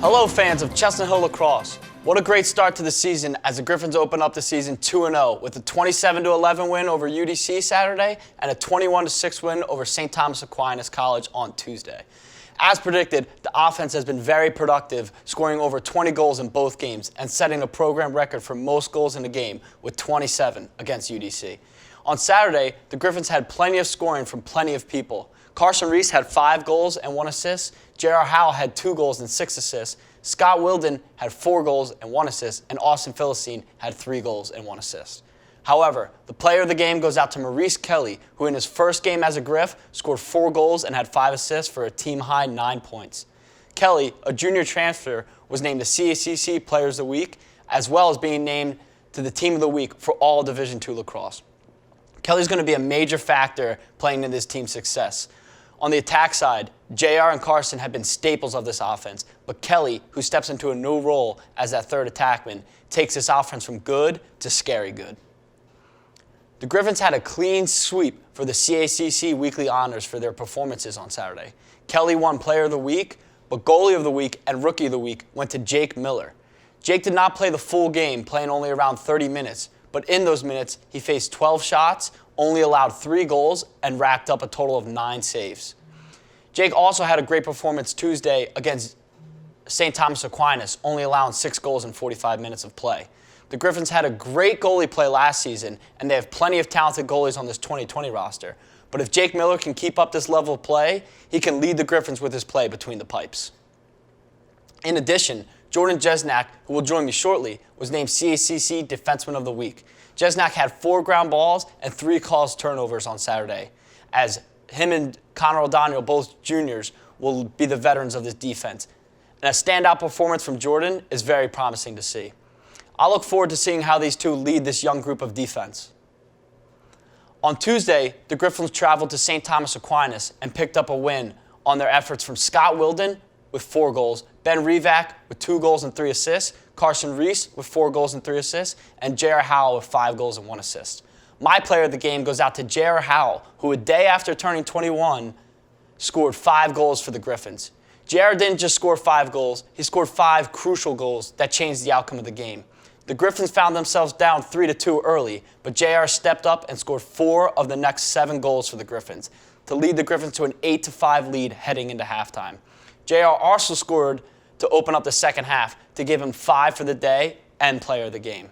Hello fans of Chestnut Lacrosse. What a great start to the season as the Griffins open up the season 2-0 with a 27-11 win over UDC Saturday and a 21-6 win over St. Thomas Aquinas College on Tuesday. As predicted, the offense has been very productive, scoring over 20 goals in both games and setting a program record for most goals in a game with 27 against UDC. On Saturday, the Griffins had plenty of scoring from plenty of people. Carson Reese had 5 goals and 1 assist. J.R. Howell had 2 goals and 6 assists. Scott Wilden had 4 goals and 1 assist. And Austin Philistine had 3 goals and 1 assist. However, the player of the game goes out to Maurice Kelly, who in his first game as a Griff scored 4 goals and had 5 assists for a team-high 9 points. Kelly, a junior transfer, was named the CACC Players of the Week, as well as being named to the Team of the Week for all Division II lacrosse. Kelly's going to be a major factor playing in this team's success. On the attack side, JR and Carson have been staples of this offense, but Kelly, who steps into a new role as that third attackman, takes this offense from good to scary good. The Griffins had a clean sweep for the CACC weekly honors for their performances on Saturday. Kelly won Player of the Week, but Goalie of the Week and Rookie of the Week went to Jake Miller. Jake did not play the full game, playing only around 30 minutes, but in those minutes, he faced 12 shots, only allowed 3 goals, and racked up a total of 9 saves. Jake also had a great performance Tuesday against St. Thomas Aquinas, only allowing 6 goals in 45 minutes of play. The Griffins had a great goalie play last season, and they have plenty of talented goalies on this 2020 roster. But if Jake Miller can keep up this level of play, he can lead the Griffins with his play between the pipes. In addition, Jordan Jeznach, who will join me shortly, was named CACC Defenseman of the Week. Jeznach had 4 ground balls and 3 caused turnovers on Saturday, as him and Connor O'Donnell, both juniors, will be the veterans of this defense. And a standout performance from Jordan is very promising to see. I look forward to seeing how these two lead this young group of defense. On Tuesday, the Griffins traveled to St. Thomas Aquinas and picked up a win on their efforts from Scott Wilden with 4 goals, Ben Revac with 2 goals and 3 assists, Carson Reese with 4 goals and 3 assists, and J.R. Howell with 5 goals and 1 assist. My player of the game goes out to J.R. Howell, who a day after turning 21 scored 5 goals for the Griffins. J.R. didn't just score 5 goals, he scored 5 crucial goals that changed the outcome of the game. The Griffins found themselves down 3-2 early, but J.R. stepped up and scored 4 of the next 7 goals for the Griffins to lead the Griffins to an 8-5 lead heading into halftime. J.R. also scored to open up the second half to give him 5 for the day and player of the game.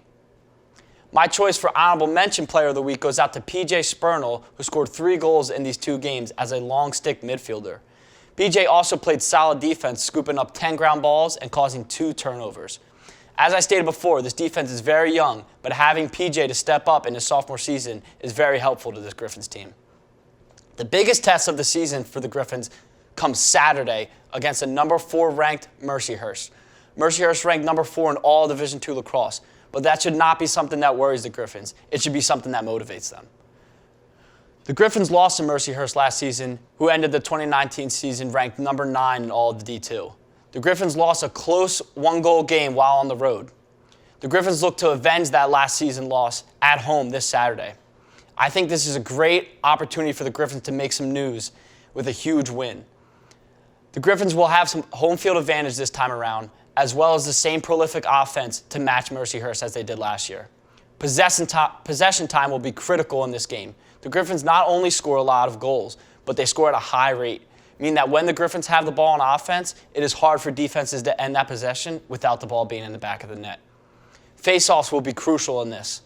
My choice for honorable mention player of the week goes out to PJ Spurnell, who scored 3 goals in these 2 games as a long stick midfielder. PJ also played solid defense, scooping up 10 ground balls and causing 2 turnovers. As I stated before, this defense is very young, but having PJ to step up in his sophomore season is very helpful to this Griffins team. The biggest test of the season for the Griffins comes Saturday against a number 4 ranked Mercyhurst. Mercyhurst ranked number 4 in all Division II lacrosse, but that should not be something that worries the Griffins. It should be something that motivates them. The Griffins lost to Mercyhurst last season, who ended the 2019 season ranked number 9 in all of the D2. The Griffins lost a close 1-goal game while on the road. The Griffins look to avenge that last season loss at home this Saturday. I think this is a great opportunity for the Griffins to make some news with a huge win. The Griffins will have some home field advantage this time around, as well as the same prolific offense to match Mercyhurst as they did last year. Possession time will be critical in this game. The Griffins not only score a lot of goals, but they score at a high rate, meaning that when the Griffins have the ball on offense, it is hard for defenses to end that possession without the ball being in the back of the net. Face-offs will be crucial in this.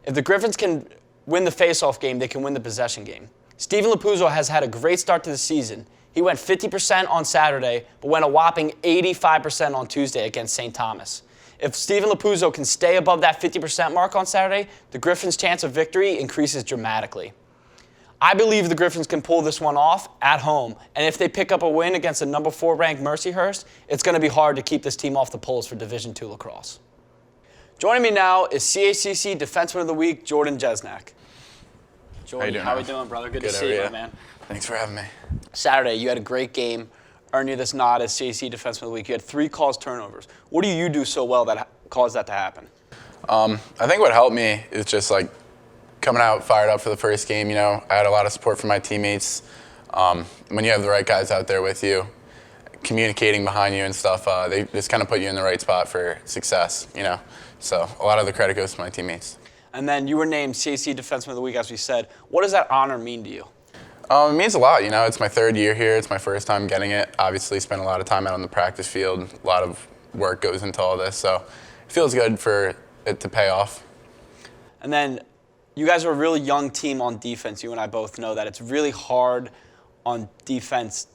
If the Griffins can win the face-off game, they can win the possession game. Steven Lapuzzo has had a great start to the season. He went 50% on Saturday, but went a whopping 85% on Tuesday against St. Thomas. If Steven Lapuzzo can stay above that 50% mark on Saturday, the Griffins' chance of victory increases dramatically. I believe the Griffins can pull this one off at home, and if they pick up a win against a number 4 ranked Mercyhurst, it's going to be hard to keep this team off the polls for Division II lacrosse. Joining me now is CACC Defenseman of the Week, Jordan Jeznach. Jordan, how are you doing, brother? Good to see you, man. Thanks for having me. Saturday, you had a great game, earned you this nod as CACC Defenseman of the Week. You had 3 caused turnovers. What do you do so well that caused that to happen? I think what helped me is just like coming out fired up for the first game. I had a lot of support from my teammates. When you have the right guys out there with you, communicating behind you and stuff, they just kind of put you in the right spot for success, you know. So a lot of the credit goes to my teammates. And then you were named CAC Defenseman of the Week, as we said. What does that honor mean to you? It means a lot, you know. It's my third year here. It's my first time getting it. Obviously, spent a lot of time out on the practice field. A lot of work goes into all this, so it feels good for it to pay off. And then you guys are a really young team on defense. You and I both know that it's really hard on defense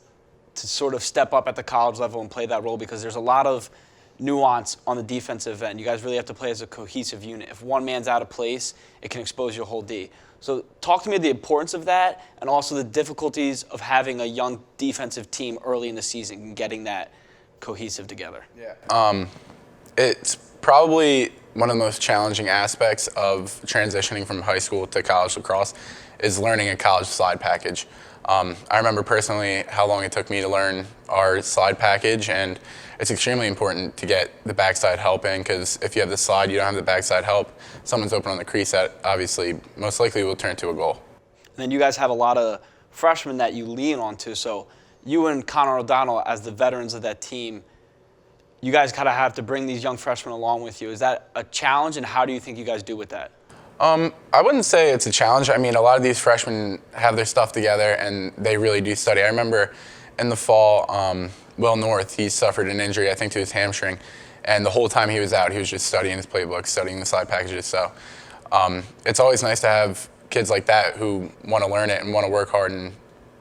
to sort of step up at the college level and play that role because there's a lot of nuance on the defensive end. You guys really have to play as a cohesive unit. If one man's out of place, it can expose your whole D. So talk to me the importance of that and also the difficulties of having a young defensive team early in the season and getting that cohesive together. Yeah. It's probably one of the most challenging aspects of transitioning from high school to college lacrosse is learning a college slide package. I remember personally how long it took me to learn our slide package, and it's extremely important to get the backside help in because if you have the slide, you don't have the backside help, someone's open on the crease, that obviously most likely will turn to a goal. And then you guys have a lot of freshmen that you lean on to, so you and Connor O'Donnell as the veterans of that team, you guys kind of have to bring these young freshmen along with you. Is that a challenge, and how do you think you guys do with that? I wouldn't say it's a challenge. I mean, a lot of these freshmen have their stuff together, and they really do study. I remember in the fall, Will North, he suffered an injury, I think, to his hamstring, and the whole time he was out, he was just studying his playbook, studying the slide packages. So it's always nice to have kids like that who want to learn it and want to work hard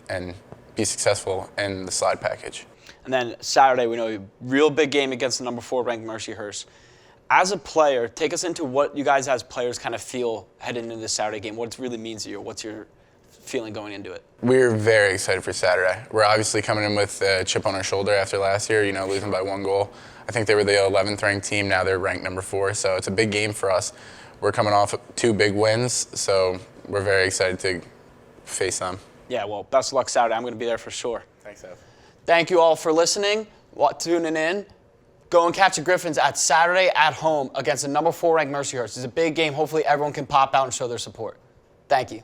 and be successful in the slide package. And then Saturday, we know a real big game against the number 4 ranked Mercyhurst. As a player, take us into what you guys as players kind of feel heading into this Saturday game, what it really means to you. What's your feeling going into it? We're very excited for Saturday. We're obviously coming in with a chip on our shoulder after last year, you know, losing by 1 goal. I think they were the 11th ranked team, now they're ranked number 4, so it's a big game for us. We're coming off 2 big wins, so we're very excited to face them. Yeah, well, best of luck Saturday. I'm going to be there for sure. Thanks, Ev. Thank you all for listening, tuning in. Go and catch the Griffins at Saturday at home against the number 4 ranked Mercyhurst. It's a big game. Hopefully everyone can pop out and show their support. Thank you.